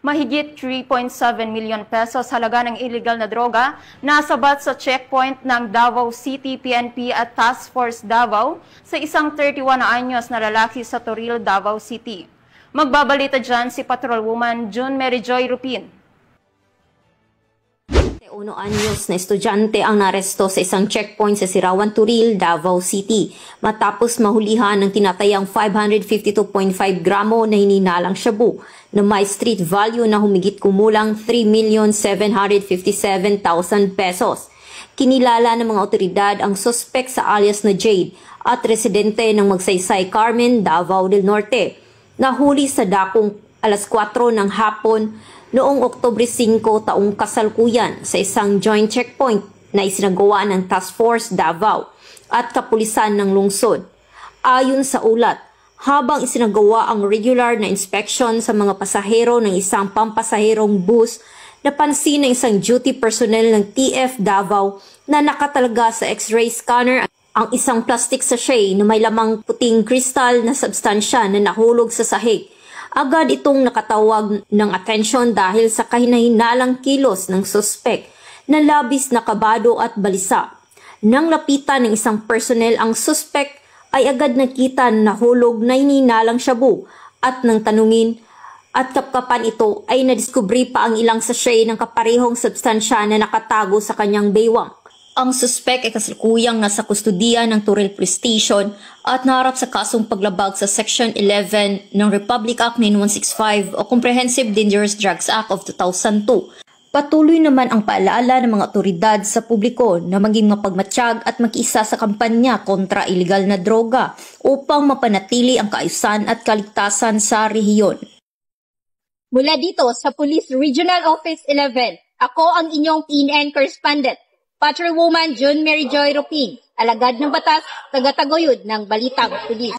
Mahigit 3.7 milyon pesos halaga ng illegal na droga nasabat sa checkpoint ng Davao City PNP at Task Force Davao sa isang 31 anyos na lalaki sa Toril, Davao City. Magbabalita dyan si Patrolwoman June Mary Joy Rupin. 1 anyos na estudyante ang naresto sa isang checkpoint sa Sirawan, Toril, Davao City matapos mahulihan ng tinatayang 552.5 gramo na hininalang shabu na may street value na humigit kumulang 3,757,000 pesos. Kinilala ng mga otoridad ang suspect sa alias na Jade at residente ng Magsaysay, Carmen, Davao del Norte. Nahuli sa dakong alas 4 ng hapon noong Oktubre 5 taong kasalukuyan sa isang joint checkpoint na isinagawa ng Task Force Davao at kapulisan ng lungsod. Ayon sa ulat, habang isinagawa ang regular na inspection sa mga pasahero ng isang pampasaherong bus, napansin ng isang duty personnel ng TF Davao na nakatalaga sa X-ray scanner ang isang plastic sachet na may lamang puting kristal na substansya na nahulog sa sahig. Agad itong nakatawag ng atensyon dahil sa kahinahinalang kilos ng suspek na labis na kabado at balisa. Nang lapitan ng isang personnel ang suspek ay agad nakita na nahulog na hininalang shabu at nang tanungin at kapkapan ito ay nadiskubre pa ang ilang sachet ng kaparehong substansya na nakatago sa kanyang baywang. Ang suspek ay kasalukuyang nasa kustudiya ng Toril Police Station at naharap sa kasong paglabag sa Section 11 ng Republic Act 9165 o Comprehensive Dangerous Drugs Act of 2002. Patuloy naman ang paalaala ng mga otoridad sa publiko na maging mapagmatsyag at makiisa sa kampanya kontra iligal na droga upang mapanatili ang kaayusan at kaligtasan sa rehiyon. Mula dito sa Police Regional Office 11, ako ang inyong PNN correspondent, Patrolwoman June Mary Joy Rupin, alagad ng batas, taga-taguyod ng Balitang Pulis.